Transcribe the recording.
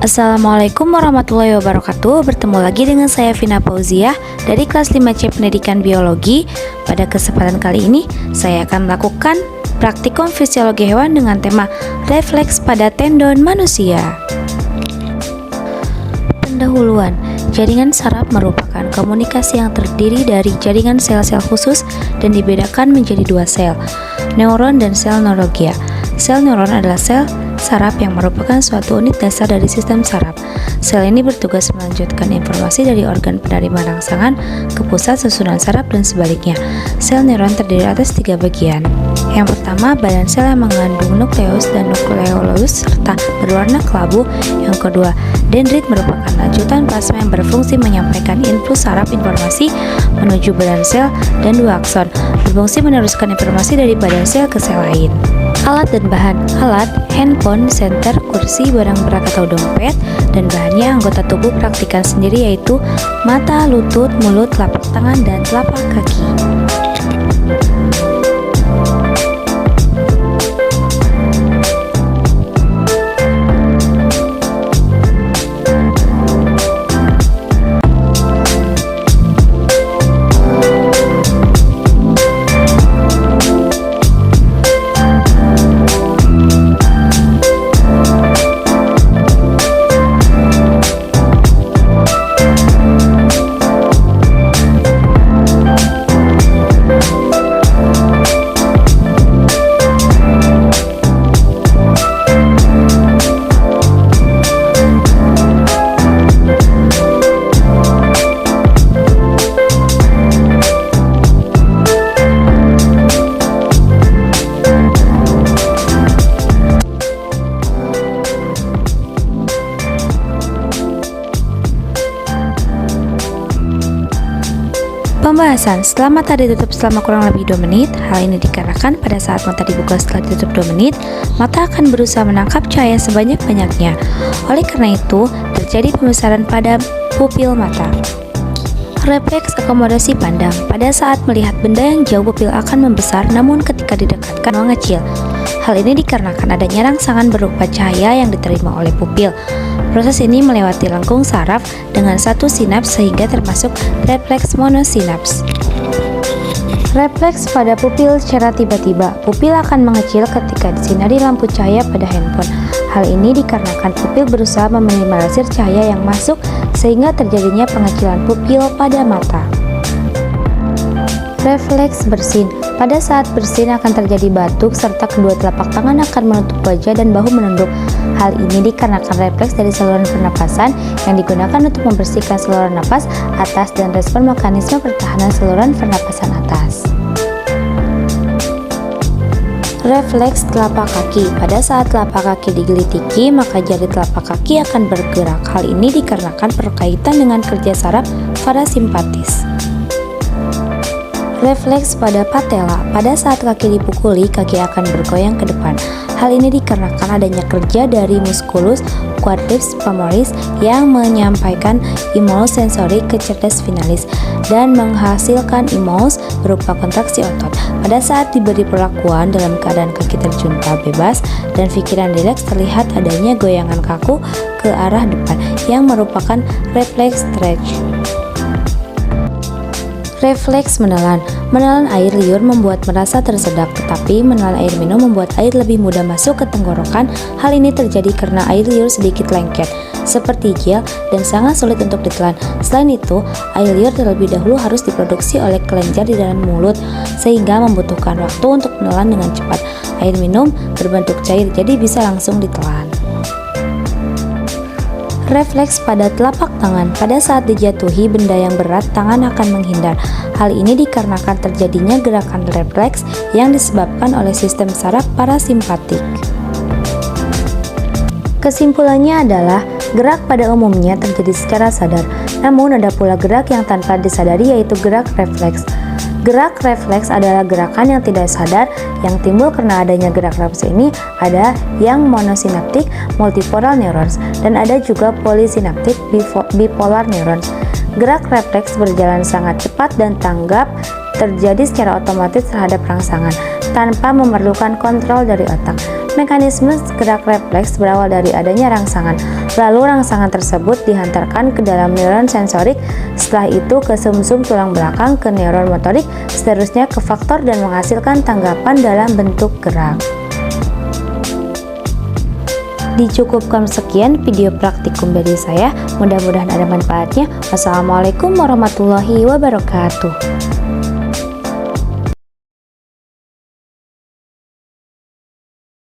Assalamualaikum warahmatullahi wabarakatuh. Bertemu lagi dengan saya Vina Pauziah dari kelas 5C Pendidikan Biologi. Pada kesempatan kali ini saya akan melakukan praktikum fisiologi hewan dengan tema refleks pada tendon manusia. Pendahuluan. Jaringan saraf merupakan komunikasi yang terdiri dari jaringan sel-sel khusus dan dibedakan menjadi dua sel, neuron dan sel neurologia. Sel neuron adalah sel saraf yang merupakan suatu unit dasar dari sistem saraf. Sel ini bertugas melanjutkan informasi dari organ penerima rangsangan ke pusat susunan saraf dan sebaliknya. Sel neuron terdiri atas 3 bagian. Yang pertama, badan sel yang mengandung nukleus dan nukleolus serta berwarna kelabu. Yang kedua, dendrit merupakan lanjutan plasma yang berfungsi menyampaikan input saraf informasi menuju badan sel, dan 2 akson berfungsi meneruskan informasi dari badan sel ke sel lain. Alat dan bahan. Alat, handphone, senter, kursi, barang berat atau dompet, dan bahannya anggota tubuh praktikan sendiri yaitu mata, lutut, mulut, telapak tangan, dan telapak kaki. Pembahasan. Setelah mata ditutup selama kurang lebih 2 menit, hal ini dikarenakan pada saat mata dibuka setelah ditutup 2 menit, mata akan berusaha menangkap cahaya sebanyak-banyaknya. Oleh karena itu, terjadi pembesaran pada pupil mata. Refleks akomodasi pandang. Pada saat melihat benda yang jauh, pupil akan membesar, namun ketika didekatkan mengecil. Hal ini dikarenakan adanya rangsangan berupa cahaya yang diterima oleh pupil. Proses ini melewati lengkung saraf dengan satu sinaps sehingga termasuk refleks monosinaps. Refleks pada pupil secara tiba-tiba. Pupil akan mengecil ketika disinari lampu cahaya pada handphone. Hal ini dikarenakan pupil berusaha meminimalisir cahaya yang masuk sehingga terjadinya pengecilan pupil pada mata. Refleks bersin. Pada saat bersin akan terjadi batuk serta kedua telapak tangan akan menutup wajah dan bahu menunduk. Hal ini dikarenakan refleks dari saluran pernapasan yang digunakan untuk membersihkan saluran napas atas dan respon mekanisme pertahanan saluran pernapasan atas. Refleks telapak kaki. Pada saat telapak kaki digelitiki, maka jari telapak kaki akan bergerak. Hal ini dikarenakan berkaitan dengan kerja saraf parasimpatis. Refleks pada patella. Pada saat kaki dipukuli, kaki akan bergoyang ke depan. Hal ini dikarenakan adanya kerja dari musculus quadriceps femoris yang menyampaikan impuls sensori ke cerdas finalis dan menghasilkan impuls berupa kontraksi otot. Pada saat diberi perlakuan dalam keadaan kaki terjunta bebas dan pikiran rileks, terlihat adanya goyangan kaku ke arah depan yang merupakan refleks stretch. Refleks menelan. Menelan air liur membuat merasa tersedak, tetapi menelan air minum membuat air lebih mudah masuk ke tenggorokan. Hal ini terjadi karena air liur sedikit lengket, seperti gel, dan sangat sulit untuk ditelan. Selain itu, air liur terlebih dahulu harus diproduksi oleh kelenjar di dalam mulut, sehingga membutuhkan waktu untuk menelan dengan cepat. Air minum berbentuk cair, jadi bisa langsung ditelan. Refleks pada telapak tangan. Pada saat dijatuhi benda yang berat, tangan akan menghindar. Hal ini dikarenakan terjadinya gerakan refleks yang disebabkan oleh sistem saraf parasimpatik. Kesimpulannya adalah gerak pada umumnya terjadi secara sadar, namun ada pula gerak yang tanpa disadari, yaitu gerak refleks. Gerak refleks adalah gerakan yang tidak sadar yang timbul karena adanya gerak refleks ini. Ada yang monosinaptik multipolar neurons dan ada juga polysinaptic bipolar neurons. Gerak refleks berjalan sangat cepat dan tanggap terjadi secara otomatis terhadap rangsangan tanpa memerlukan kontrol dari otak. Mekanisme gerak refleks berawal dari adanya rangsangan. Lalu rangsangan tersebut dihantarkan ke dalam neuron sensorik, setelah itu ke sumsum tulang belakang, ke neuron motorik, seterusnya ke faktor dan menghasilkan tanggapan dalam bentuk gerak. Dicukupkan sekian video praktikum dari saya, mudah-mudahan ada manfaatnya. Wassalamualaikum warahmatullahi wabarakatuh.